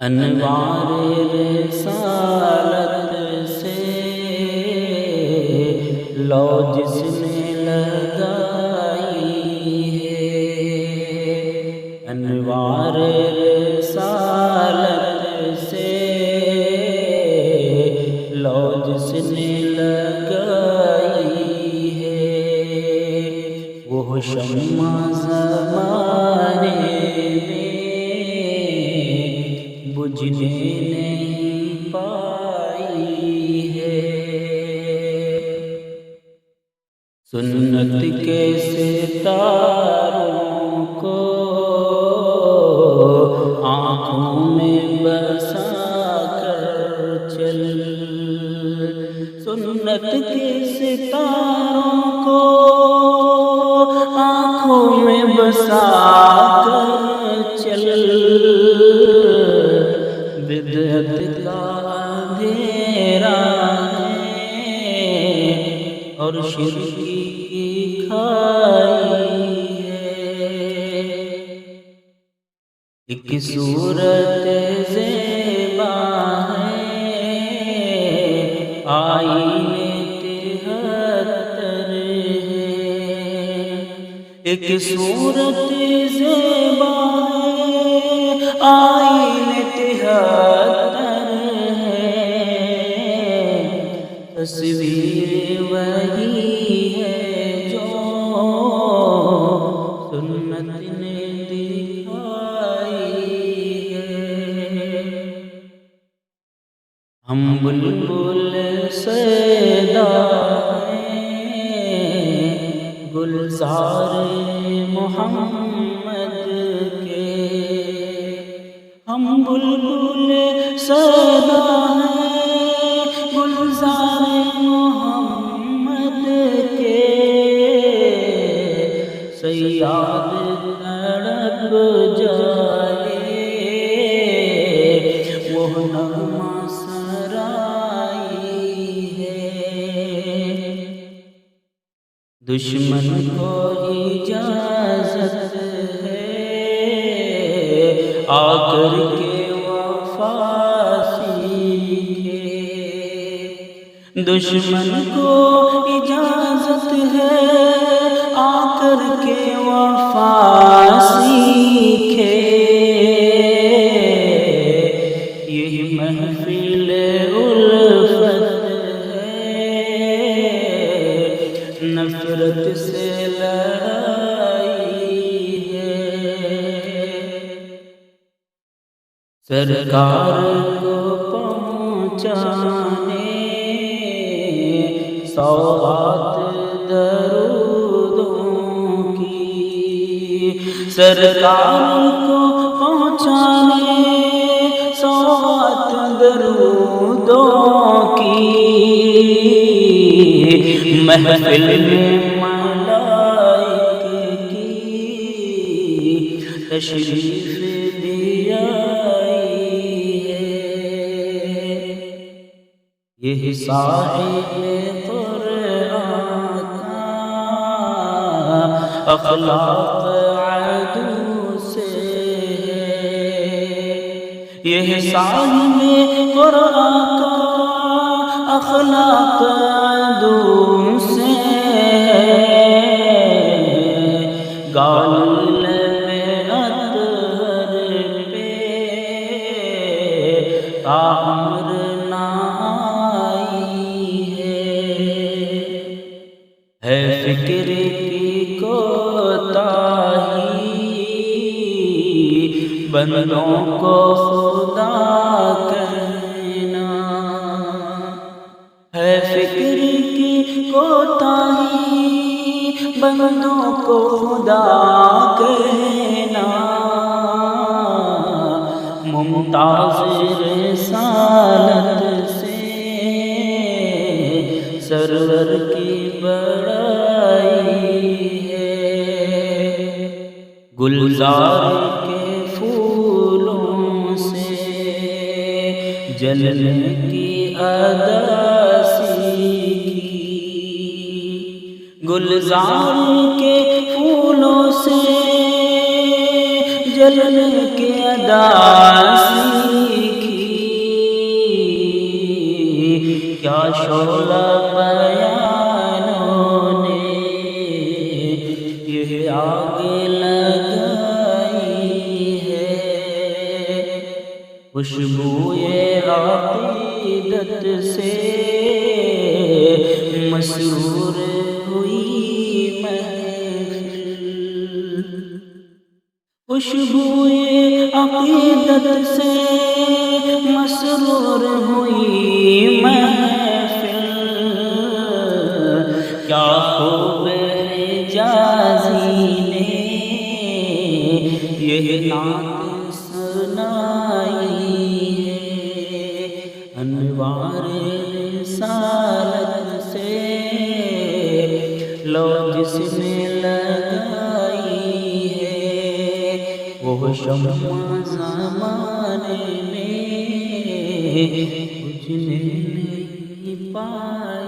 انوار رسالت سے لو جس نے لگائی ہے، انوار رسالت سے لو جس نے لگائی ہے، وہ شمع زمانے بجھنے نہیں پائی ہے، سنت کے ستاروں کو آنکھوں میں بسا کر چل، سنت کے ستاروں کو آنکھوں میں بسا کر چل، بدعت کا اندھیرا ہے اور شرک کی کھائی ہے، ایک صورت زیبا ہے آئینے 73 ہے، ایک صورت زیبا ہے آئینے 73 ہے، تصویر وہی ہے جو سنت نے دکھائی ہے، ہم بلبل سیدا ہیں گلزار محمد کے، ہم بلبل سیدا ہیں گلزار محمد کے، صیاد تڑپ جائے وہ نغمہ سرائی ہے، دشمن کو اجازت ہے آ کر کے وفا سیکھے، دشمن کو اجازت ہے آ کر کے وفا سیکھے، یہ محفل الفت ہے نفرت سے لڑائی ہے، سرکار کو پہنچانے سوغات درودوں کی، سرکار کو پہنچانے سوغات درودوں کی، محفل میں ملائک کی تشریف بھی آئی ہے، یہ صاحب قرآن کا اخلاق عدو سے ہے، یہ صاحب قرآن کا اخلاق عدو سے ہے، گال اطہر پہ عمر نہ آئی ہے فکر کی کوتاہی بندوں کو خدا کہنا، ہے فکر کی کوتاہی بندوں کو خدا کہنا، ممتاز رسالت سے سرور کی بڑائی ہے، گلزار کے پھولوں سے جلنے کی ادا سیکھی، گلزار کے پھولوں سے جلنے کے ادا سیکھی، شعلہ بیانوں نے یہ آگ لگائی ہے، خوشبوئے عقیدت سے مسرور ہوئی محفل، خوشبوئے عقیدت سے مسرور ہوئی محفل، کیا خوب حجازی نے یہ نعت سنائی ہے، انوار رسالت سے لو جس نے لگائی ہے، وہ شمع زمانے میں بجھنے نہیں پائی۔